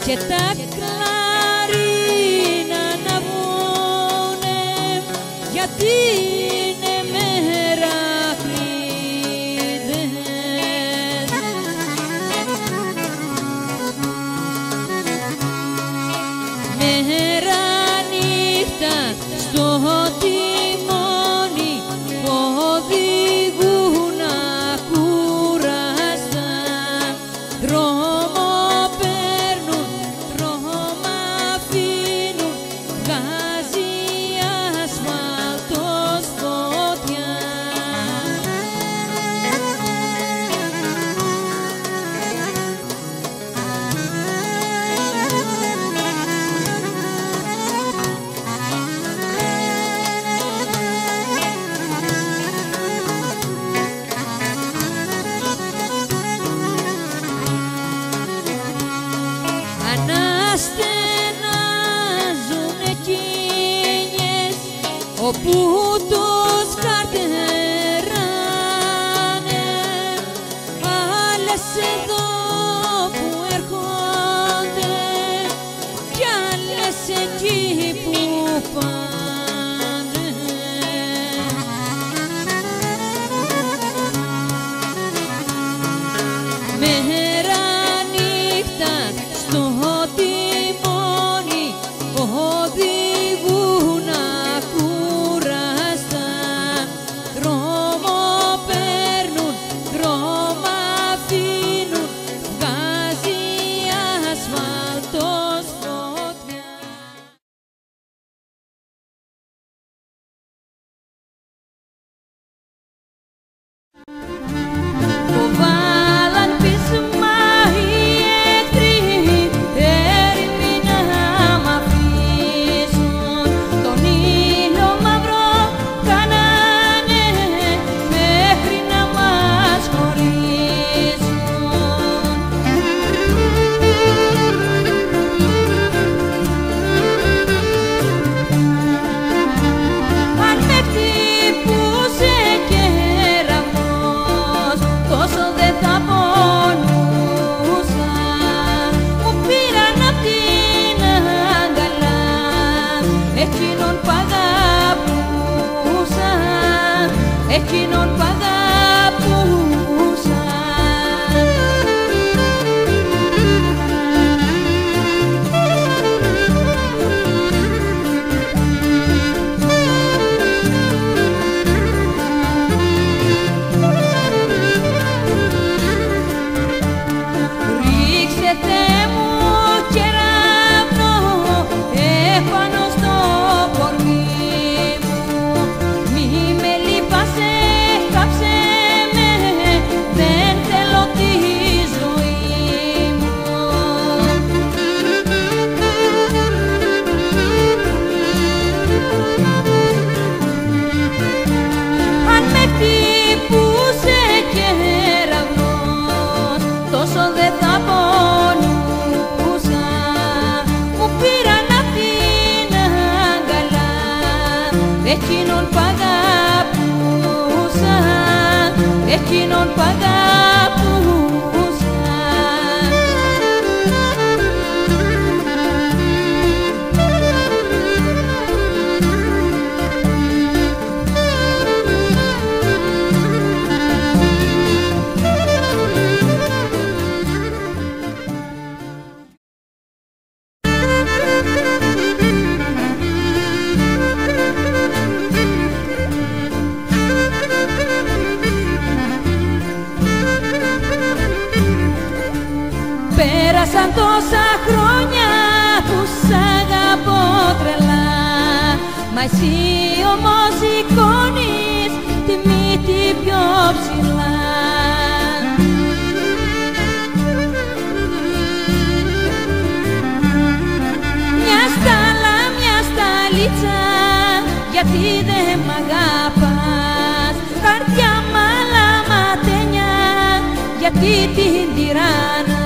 και τα κλαρίνα να βγουνε, γιατί είναι μερακλείδες. Μέρα νύχτα στο τιμόνι οδηγούν ακούραστα, δρόμο παίρνουν, δρόμο αφήνουν, βγάζει ασφάλτος φωτιά. Αναστενάζουν εκείνες όπου τους καρτεράνε, άλλες εδώ που έρχονται κι άλλες εκεί που πάνε. Μέρα νύχτα στο τιμόνι οδηγούν ακούραστα, δρόμο παίρνουν, δρόμο αφήνουν, βγάζει ασφάλτος φωτιά. Βάλαν πείσμα οι εχθροί, έρημοι να μ' αφήσουν, τον ήλιο μαύρο κάνανε μέχρι να μας χωρίσουν. Αν με χτυπούσε κεραυνός, τόσο δεν θα πονούσα. Μου πήραν απ' την αγκαλιά εκείνον που αγαπούσα, εκείνον που αγαπούσα. Ρίξε Θεέ μου κεραυνό επάνω στο κορμί μου, μη με λυπάσαι, κάψε με, δεν θέλω τη ζωή μου. Αν με χτυπούσε κεραυνός, τόσο δεν θα πονούσα. Μου πήραν απ' την αγκαλιά εκείνον που αγαπούσα, εκείνον που αγαπούσα. Πέρασαν τόσα χρόνια που σ' αγαπώ τρελά, μα εσύ όμως σηκώνεις τη μύτη πιο ψηλά. Μια στάλα, μια σταλίτσα, γιατί δεν μ' αγαπάς. Καρδιά μαλαματένια, γιατί την τυράννας.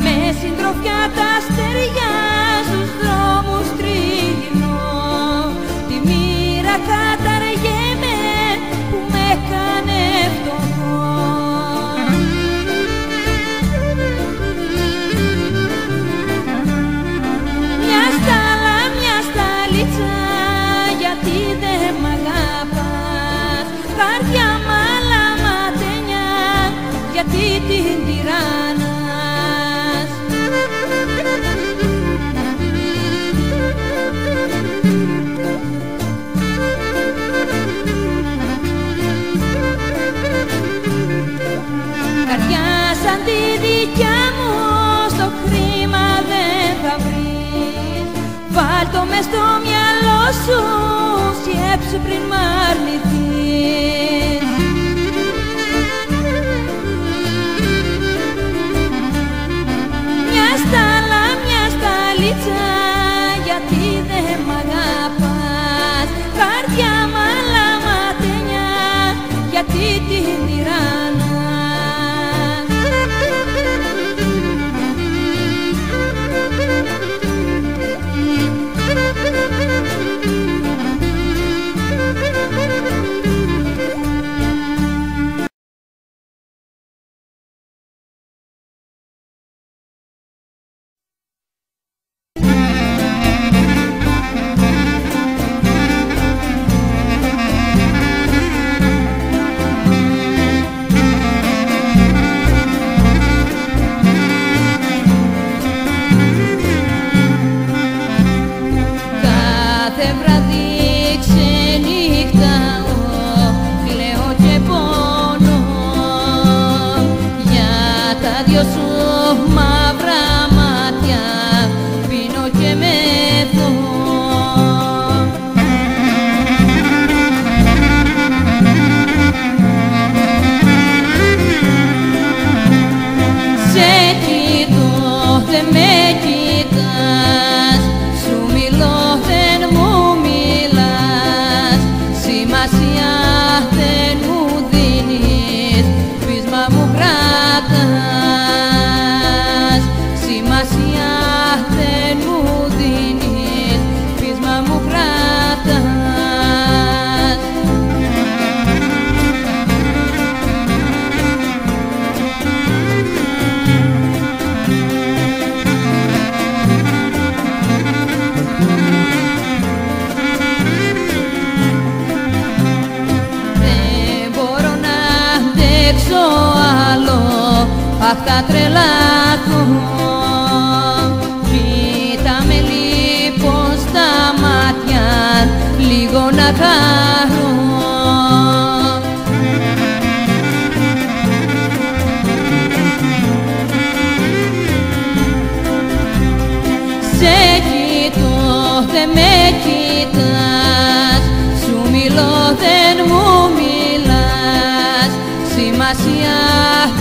Με συντροφιά τα αστεριά στους δρόμους μες στο μυαλό σου, σκέψου πριν μ' αρνηθείς. Μια στάλα, μια σταλίτσα, γιατί δεν μ' αγαπάς. Καρδιά μαλαματένια, γιατί την τυραννάς. Αχ, θα τρελαθώ. Κοίτα με λοιπόν στα μάτια, λίγο να χαρώ. Σε κοιτώ, δεν με κοιτάς, σου μιλώ, δεν μου μιλάς, σημασία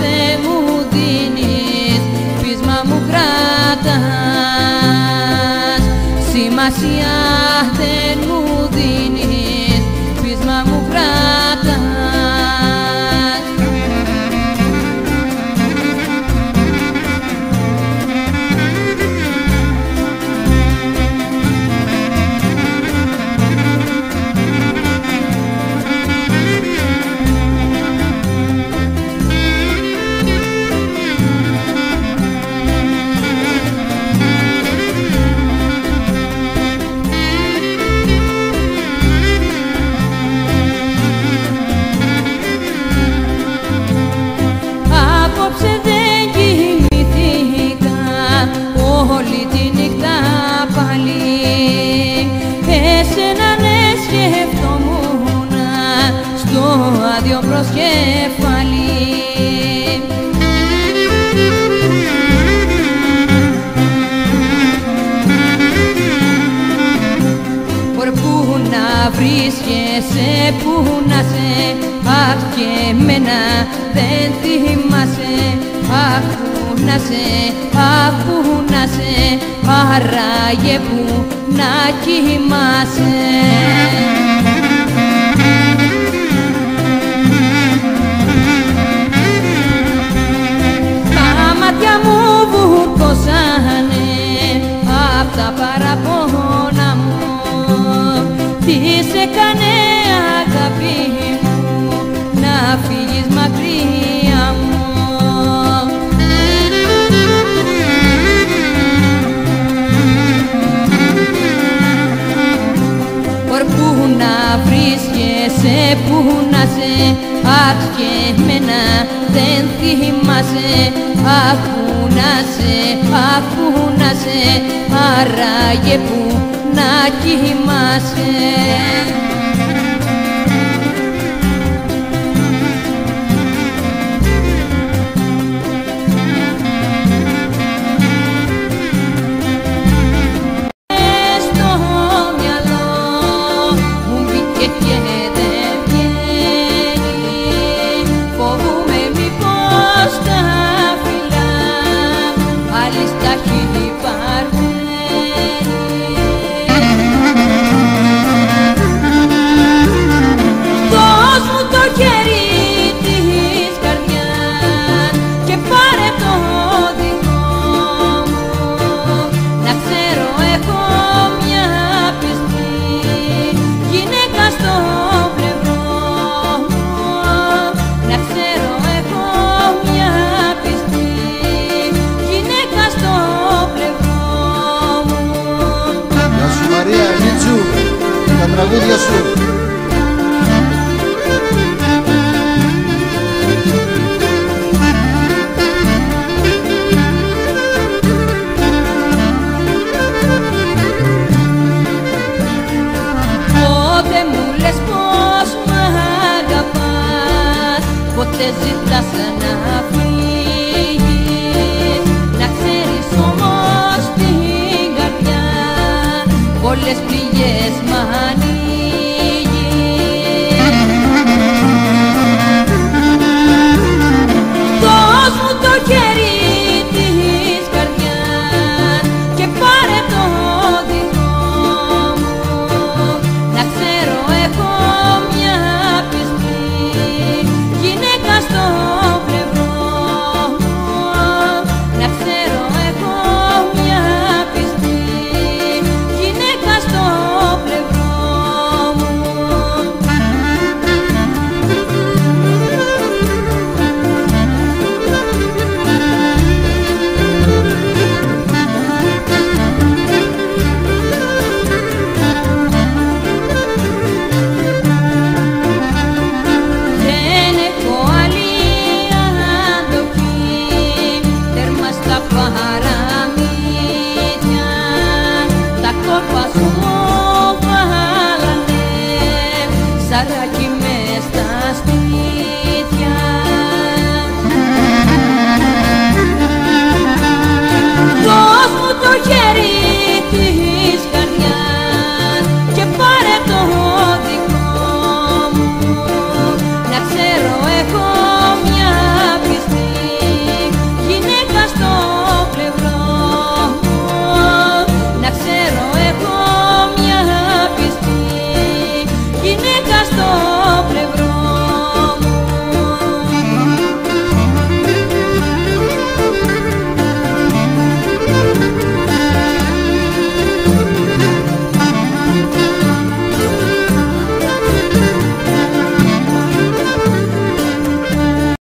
δεν μου δίνεις, πείσμα μου κρατάς. Σημασία δεν μου δίνεις, πείσμα μου κρατάς. Όλη τη νύχτα πάλι εσένα ναι σκεφτόμουν στο άδειο προσκεφάλι. Πού να βρίσκεσαι, πού να σε, αχ και εμένα δεν θυμάσαι. Αχ, πού να σε, αχ, πού να σε, άραγε που να κοιμάσαι. Τα μάτια μου βουρκώσανε απ' τα παραπόνα μου. Τι σε κάνε αγάπη μου να φύγεις μακριά μου. Πού να βρίσκεσαι, πού να σε, αχ και εμένα δεν θυμάσαι. Αχ, πού να σε, αχ, πού να σε, άραγε που να κοιμάσαι. Στο χέρια σου. Πότε μου λες πως μ' αγαπάς, πότε ζητάς να φύγεις. Να ξέρεις όμως την καρδιά πολλές πληγές